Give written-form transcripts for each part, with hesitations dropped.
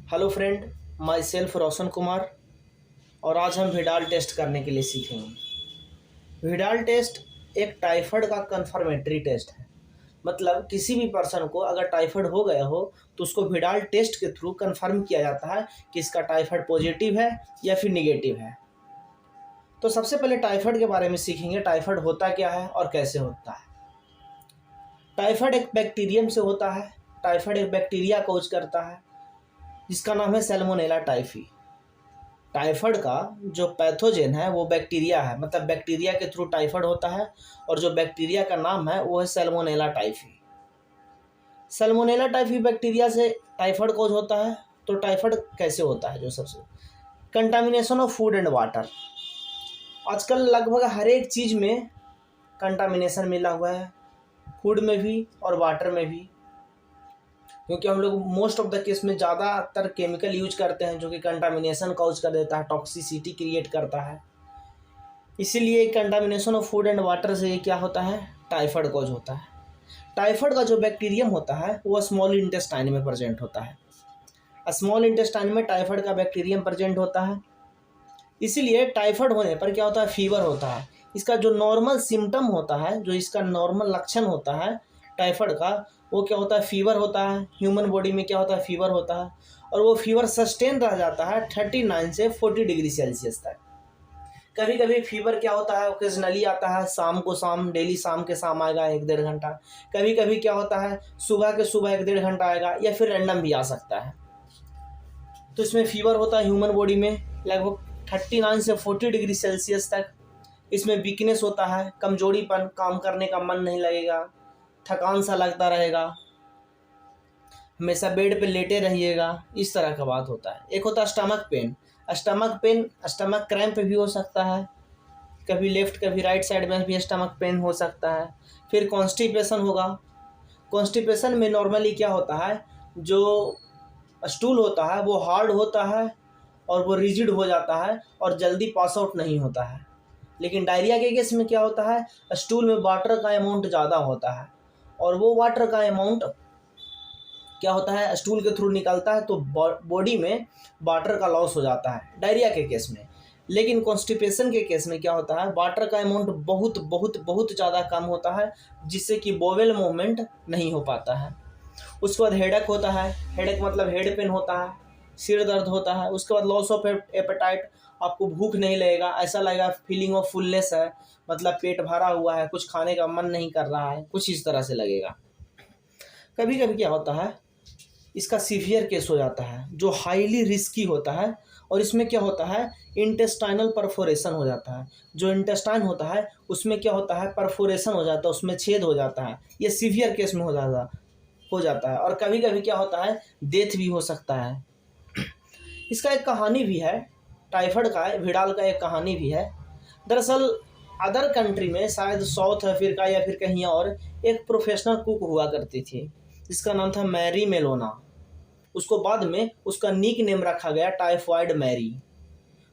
Hello friend, my self Roshan Kumar. और आज हम विडाल टेस्ट करने के लिए सीखेंगे। विडाल टेस्ट एक टाइफाइड का कन्फर्मेटरी टेस्ट है। मतलब किसी भी पर्सन को अगर टाइफाइड हो गया हो तो उसको विडाल टेस्ट के थ्रू कन्फर्म किया जाता है कि इसका टाइफाइड पॉजिटिव है या फिर निगेटिव है। तो सबसे पहले टाइफाइड के बारे में सीखेंगे। टाइफाइड होता क्या है और कैसे होता है। टाइफाइड एक बैक्टीरियम से होता है। टाइफाइड एक बैक्टीरिया कोज करता है जिसका नाम है सैल्मोनेला टाइफी। टाइफाइड का जो पैथोजेन है वो बैक्टीरिया है, मतलब बैक्टीरिया के थ्रू टाइफाइड होता है। और जो बैक्टीरिया का नाम है वो है Salmonella typhi. Salmonella typhi bacteria से टाइफाइड कॉज होता है। तो टाइफाइड कैसे होता है? जो सबसे contamination of food and water. आजकल लगभग हर एक चीज़ में कंटामिनेशन मिला हुआ है, फूड में भी और वाटर में भी। क्योंकि हम लोग मोस्ट ऑफ द केस में ज़्यादातर केमिकल यूज करते हैं जो कि कंटामिनेशन कॉज कर देता है, टॉक्सिसिटी क्रिएट करता है। इसीलिए contamination of food and water से ये क्या होता है? टाइफाइड कॉज होता है। टाइफाइड का जो बैक्टीरियम होता है वो स्मॉल इंटेस्टाइन में प्रेजेंट होता है। स्मॉल इंटेस्टाइन में टाइफाइड का बैक्टीरियम प्रेजेंट होता है। इसीलिए टाइफाइड होने पर क्या होता है? फीवर होता है। इसका जो नॉर्मल सिम्टम होता है, जो इसका नॉर्मल लक्षण होता है टाइफाइड का, वो क्या होता है? फीवर होता है। ह्यूमन बॉडी में क्या होता है? फीवर होता है। और वो फीवर सस्टेन रह जाता है 39 से 40 डिग्री सेल्सियस तक। कभी कभी फीवर क्या होता है? ओकेजनली आता है, शाम को शाम, डेली शाम के शाम आएगा 1-1.5 घंटा। कभी कभी क्या होता है? सुबह के सुबह 1-1.5 घंटा आएगा, या फिर रैंडम भी आ सकता है। तो इसमें फीवर होता है ह्यूमन बॉडी में लगभग 39 से 40 डिग्री सेल्सियस तक। इसमें वीकनेस होता है, कमजोरीपन, काम करने का मन नहीं लगेगा, थकान सा लगता रहेगा, हमेशा बेड पे लेटे रहिएगा, इस तरह का बात होता है। एक होता है stomach pain. Stomach pain stomach cramp भी हो सकता है। कभी लेफ्ट कभी राइट साइड में भी स्टमक पेन हो सकता है। फिर कॉन्स्टिपेशन होगा। कॉन्स्टिपेशन में नॉर्मली क्या होता है? जो स्टूल होता है वो हार्ड होता है और वो रिजिड हो जाता है और जल्दी पास आउट नहीं होता है। लेकिन डायरिया के केस में क्या होता है? स्टूल में वाटर का अमाउंट ज़्यादा होता है और वो वाटर का अमाउंट क्या होता है? स्टूल के थ्रू निकलता है, तो बॉडी में वाटर का लॉस हो जाता है डायरिया के केस में। लेकिन कॉन्स्टिपेशन के केस में क्या होता है? वाटर का अमाउंट बहुत बहुत बहुत ज़्यादा कम होता है, जिससे कि बोवेल मूवमेंट नहीं हो पाता है। उसके बाद हेडेक होता है। हेडेक मतलब हेड पेन होता है, सिर दर्द होता है। उसके बाद लॉस ऑफ एपेटाइट, आपको भूख नहीं लगेगा, ऐसा लगेगा फीलिंग ऑफ फुलनेस है, मतलब पेट भरा हुआ है, कुछ खाने का मन नहीं कर रहा है, कुछ इस तरह से लगेगा। कभी कभी क्या होता है? इसका सीवियर केस हो जाता है जो हाईली रिस्की होता है। और इसमें क्या होता है? इंटेस्टाइनल परफोरेशन हो जाता है। जो इंटेस्टाइन होता है उसमें क्या होता है? परफोरेशन हो जाता है, उसमें छेद हो जाता है। ये सीवियर केस में हो जाता है। और कभी कभी क्या होता है? डेथ भी हो सकता है। इसका एक कहानी भी है, टाइफाइड का, विडाल का एक कहानी भी है। दरअसल अदर कंट्री में, शायद साउथ अफ्रीका या फिर कहीं और, एक प्रोफेशनल कुक हुआ करती थी जिसका नाम था मैरी मेलोना। उसको बाद में उसका निक नेम रखा गया टाइफाइड मैरी।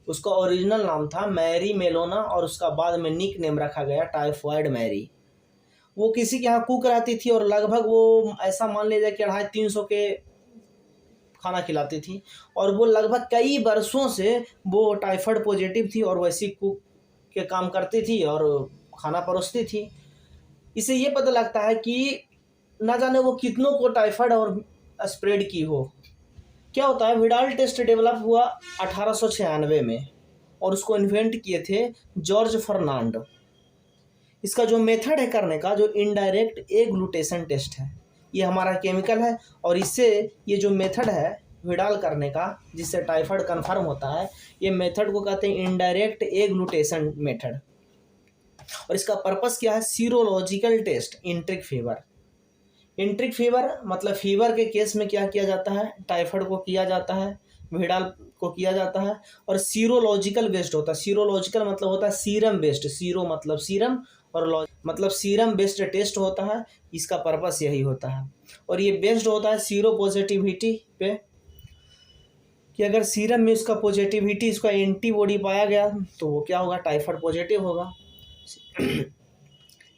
उसका ओरिजिनल नाम था मैरी मेलोना और उसका बाद में निक नेम रखा गया टाइफाइड मैरी। वो किसी के यहाँ कुक रहती थी और लगभग वो ऐसा मान लीजिए कि 250-300 के खाना खिलाती थी। और वो लगभग कई वर्षों से वो टाइफाइड पॉजिटिव थी और वैसी कुक के काम करती थी और खाना परोसती थी। इससे ये पता लगता है कि ना जाने वो कितनों को टाइफाइड और स्प्रेड की हो। क्या होता है? विडाल टेस्ट डेवलप हुआ 1896 में और उसको इन्वेंट किए थे जॉर्ज फर्नांड। इसका जो मेथड है करने का, जो इनडायरेक्ट एग्लूटेशन टेस्ट है, ये हमारा केमिकल है। और इससे ये जो मेथड है विडाल करने का, जिससे टाइफाइड कन्फर्म होता है, ये मेथड को कहते हैं इनडायरेक्ट एग्लूटेशन मेथड। और इसका पर्पस क्या है? Serological test. Enteric fever. Enteric fever मतलब फीवर के केस में क्या किया जाता है? टाइफाइड को किया जाता है, विडाल को किया जाता है। और सीरोलॉजिकल बेस्ड होता है। सीरोलॉजिकल मतलब होता है सीरम बेस्ड। सीरो मतलब सीरम और लॉज मतलब सीरम बेस्ड टेस्ट होता है। इसका पर्पस यही होता है। और ये बेस्ड होता है सीरो पॉजिटिविटी पे, कि अगर सीरम में इसका पॉजिटिविटी, इसका एंटीबॉडी पाया गया तो वो क्या होगा? टाइफाइड पॉजिटिव होगा।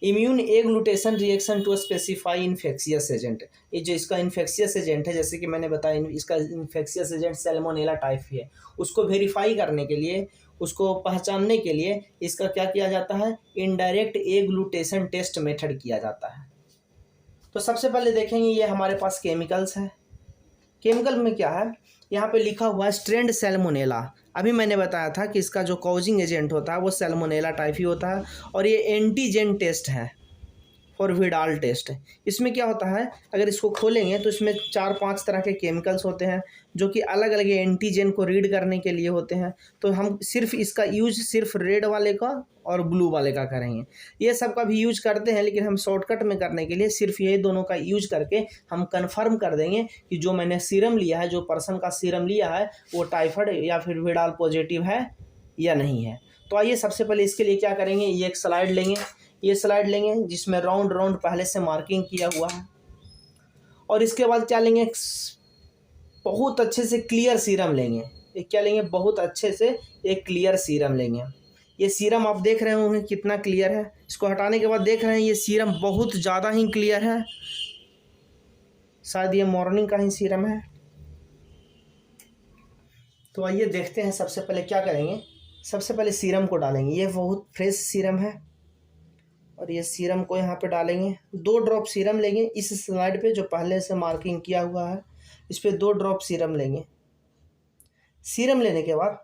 Immune agglutination reaction to specify infectious agent. ये जो इसका इन्फेक्शियस एजेंट है, जैसे कि मैंने बताया इसका इन्फेक्शियस एजेंट सैल्मोनेला टाइफी है, उसको वेरीफाई करने के लिए, उसको पहचानने के लिए इसका क्या किया जाता है, इनडायरेक्ट एग्लूटेशन टेस्ट मेथड किया जाता है। तो सबसे पहले देखेंगे ये हमारे पास केमिकल्स है। केमिकल में क्या है, यहाँ पे लिखा हुआ है स्ट्रेंड सैल्मोनेला। अभी मैंने बताया था कि इसका जो कॉजिंग एजेंट होता है वो सैल्मोनेला टाइफी होता है, और ये एंटीजेन टेस्ट है फॉर विडाल टेस्ट। इसमें क्या होता है, अगर इसको खोलेंगे तो इसमें 4-5 तरह के केमिकल्स होते हैं जो कि अलग अलग एंटीजन को रीड करने के लिए होते हैं। तो हम सिर्फ इसका यूज सिर्फ रेड वाले का और ब्लू वाले का करेंगे। ये सब का भी यूज करते हैं, लेकिन हम शॉर्टकट में करने के लिए सिर्फ ये दोनों का यूज करके हम कंफर्म कर देंगे कि जो मैंने सीरम लिया है, जो पर्सन का सीरम लिया है, वो टाइफाइड या फिर विडाल पॉजिटिव है या नहीं है। तो आइए सबसे पहले इसके लिए क्या करेंगे, ये एक स्लाइड लेंगे, ये स्लाइड लेंगे जिसमें राउंड राउंड पहले से मार्किंग किया हुआ है, और इसके बाद क्या लेंगे, बहुत अच्छे से क्लियर सीरम लेंगे। एक क्या लेंगे, बहुत अच्छे से एक क्लियर सीरम लेंगे। ये सीरम आप देख रहे होंगे कितना क्लियर है। इसको हटाने के बाद देख रहे हैं ये सीरम बहुत ज़्यादा ही क्लियर है, शायद ये मॉर्निंग का ही सीरम है। तो आइए देखते हैं सबसे पहले क्या करेंगे, सबसे पहले सीरम को डालेंगे। ये बहुत फ्रेश सीरम है, और ये सीरम को यहाँ पे डालेंगे। 2 ड्रॉप सीरम लेंगे इस स्लाइड पे जो पहले से मार्किंग किया हुआ है, इस पे 2 ड्रॉप सीरम लेंगे। सीरम लेने के बाद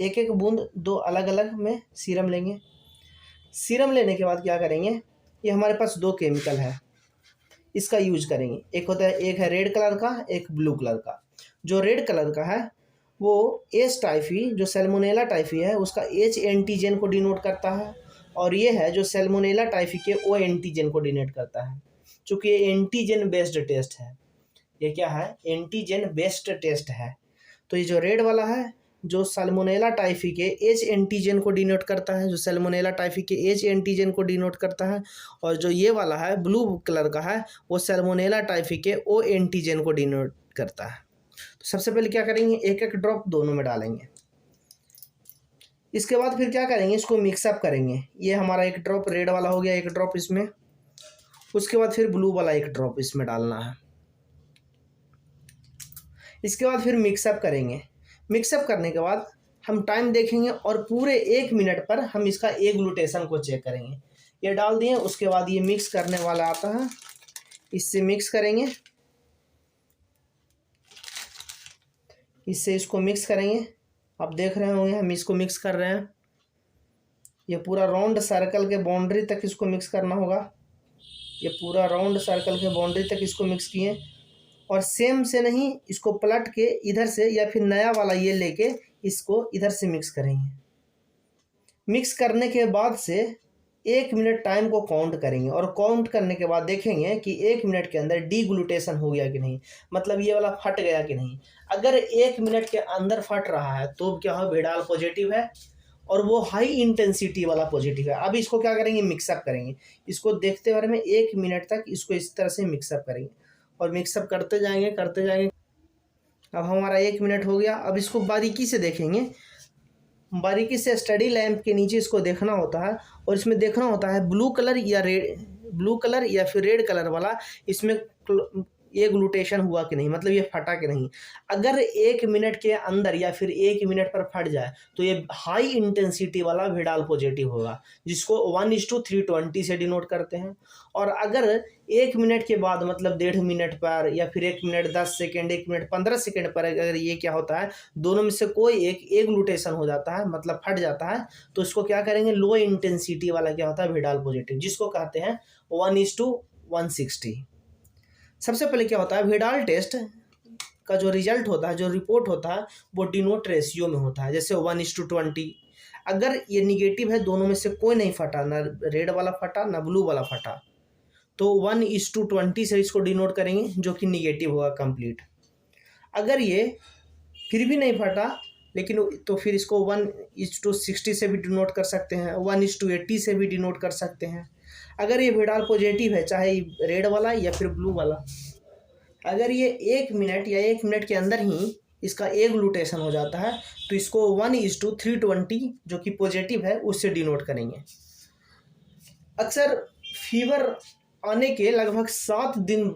एक एक बूंद 2 अलग अलग में सीरम लेंगे। सीरम लेने के बाद क्या करेंगे, ये हमारे पास 2 केमिकल है, इसका यूज करेंगे। एक है रेड कलर का, एक ब्लू कलर का। जो रेड कलर का है वो एच टाइफी, जो सैल्मोनेला टाइफी है उसका एच एंटीजन को डिनोट करता है, और ये है जो सैल्मोनेला टाइफी के ओ एंटीजन को डिनोट करता है। चूँकि ये एंटीजन बेस्ड टेस्ट है, ये क्या है, एंटीजन बेस्ड टेस्ट है। तो ये जो रेड वाला है जो सैल्मोनेला टाइफी के एच एंटीजन को डिनोट करता है, जो सैल्मोनेला टाइफी के एच एंटीजन को डिनोट करता है, और जो ये वाला है ब्लू कलर का है वो सैल्मोनेला टाइफी के ओ एंटीजन को डिनोट करता है। तो सबसे पहले क्या करेंगे, एक एक ड्रॉप दोनों में डालेंगे। इसके बाद फिर क्या करेंगे, इसको मिक्सअप करेंगे। ये हमारा एक ड्रॉप रेड वाला हो गया, एक ड्रॉप इसमें। उसके बाद फिर ब्लू वाला एक ड्रॉप इसमें डालना है। इसके बाद फिर मिक्सअप करेंगे। मिक्सअप करने के बाद हम टाइम देखेंगे, और पूरे 1 मिनट पर हम इसका एग्लूटेशन को चेक करेंगे। ये डाल दिए, उसके बाद ये मिक्स करने वाला आता है, इससे मिक्स करेंगे, इससे इसको मिक्स करेंगे। आप देख रहे होंगे हम इसको मिक्स कर रहे हैं। ये पूरा राउंड सर्कल के बाउंड्री तक इसको मिक्स करना होगा। ये पूरा राउंड सर्कल के बाउंड्री तक इसको मिक्स किए, और सेम से नहीं, इसको पलट के इधर से या फिर नया वाला ये लेके इसको इधर से मिक्स करेंगे। मिक्स करने के बाद से 1 मिनट टाइम को काउंट करेंगे, और काउंट करने के बाद देखेंगे कि 1 मिनट के अंदर डीग्लूटेशन हो गया कि नहीं, मतलब ये वाला फट गया कि नहीं। अगर 1 मिनट के अंदर फट रहा है तो क्या हो, विडाल पॉजिटिव है, और वो हाई इंटेंसिटी वाला पॉजिटिव है। अब इसको क्या करेंगे, मिक्सअप करेंगे। इसको देखते हुए में 1 मिनट तक इसको इस तरह से मिक्सअप करेंगे, और मिक्सअप करते जाएंगे करते जाएंगे। अब हमारा 1 मिनट हो गया। अब इसको बारीकी से देखेंगे, बारीकी से स्टडी लैंप के नीचे इसको देखना होता है, और इसमें देखना होता है ब्लू कलर या फिर रेड कलर वाला इसमें एग्लूटेशन हुआ कि नहीं, मतलब ये फटा कि नहीं। अगर 1 मिनट के अंदर या फिर 1 मिनट पर फट जाए तो ये हाई इंटेंसिटी वाला विडाल पॉजिटिव होगा, जिसको 1:320 से डिनोट करते हैं। और अगर 1 मिनट के बाद, मतलब 1.5 मिनट पर या फिर 1 मिनट 10 सेकेंड, 1 मिनट 15 सेकेंड पर अगर ये क्या होता है, दोनों में से कोई एक एग्लूटेशन हो जाता है, मतलब फट जाता है, तो इसको क्या करेंगे, लो इंटेंसिटी वाला क्या होता है, विडाल पॉजिटिव, जिसको कहते हैं 1:160। सबसे पहले क्या होता है, विडाल टेस्ट का जो रिजल्ट होता है, जो रिपोर्ट होता है, वो डिनोट रेशियो में होता है, जैसे 1:20। अगर ये निगेटिव है, दोनों में से कोई नहीं फटा, ना रेड वाला फटा ना ब्लू वाला फटा, तो 1:20 से इसको डिनोट करेंगे, जो कि निगेटिव होगा कंप्लीट। अगर ये फिर भी नहीं फटा, लेकिन तो फिर इसको 1:60 से भी डिनोट कर सकते हैं, 1:80 से भी डिनोट कर सकते हैं। अगर ये विडाल पॉजिटिव है, चाहे रेड वाला या फिर ब्लू वाला, अगर ये 1 मिनट या 1 मिनट के अंदर ही इसका एग्लूटेशन हो जाता है, तो इसको 1:320 जो कि पॉजिटिव है उससे डिनोट करेंगे। अक्सर फीवर आने के लगभग 7 दिन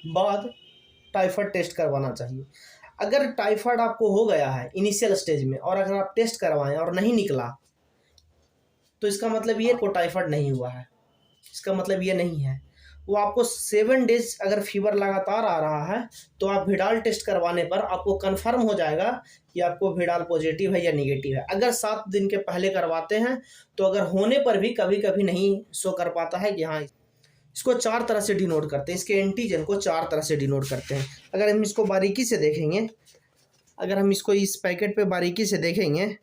बाद टाइफाइड टेस्ट करवाना चाहिए। अगर टाइफाइड आपको हो गया है इनिशियल स्टेज में और अगर आप टेस्ट करवाएं और नहीं निकला तो इसका मतलब ये को टाइफाइड नहीं हुआ है, इसका मतलब ये नहीं है। वो आपको 7 डेज अगर फीवर लगातार आ रहा है तो आप विडाल टेस्ट करवाने पर आपको कंफर्म हो जाएगा कि आपको विडाल पॉजिटिव है या निगेटिव है। अगर 7 दिन के पहले करवाते हैं तो अगर होने पर भी कभी कभी नहीं शो कर पाता है कि हाँ, इसको 4 तरह से डिनोट करते हैं, इसके एंटीजन को 4 तरह से डिनोट करते हैं। अगर हम इसको बारीकी से देखेंगे, अगर हम इसको इस पैकेट पे बारीकी से देखेंगे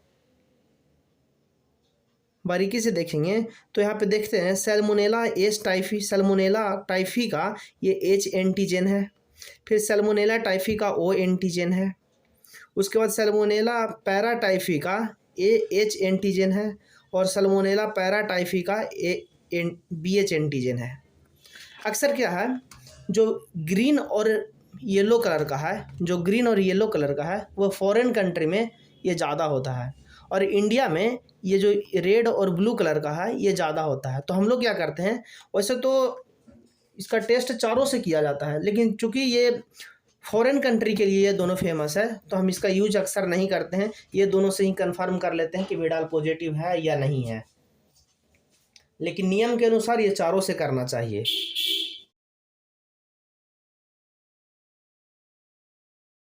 तो यहाँ पे देखते हैं Salmonella S typhi, Salmonella typhi का ये एच एंटीजन है, फिर सैल्मोनेला टाइफी का ओ एंटीजन है, उसके बाद सैल्मोनेला पैराटाइफी का ए एच एंटीजन है और सैल्मोनेला पैराटाइफी का बी एच एंटीजन है। अक्सर क्या है, जो ग्रीन और येलो कलर का है वो फॉरेन कंट्री में ये ज़्यादा होता है और इंडिया में ये जो रेड और ब्लू कलर का है ये ज़्यादा होता है। तो हम लोग क्या करते हैं, वैसे तो इसका टेस्ट चारों से किया जाता है, लेकिन चूंकि ये फॉरेन कंट्री के लिए ये दोनों फेमस है तो हम इसका यूज अक्सर नहीं करते हैं, ये दोनों से ही कंफर्म कर लेते हैं कि विडाल पॉजिटिव है या नहीं है। लेकिन नियम के अनुसार ये चारों से करना चाहिए।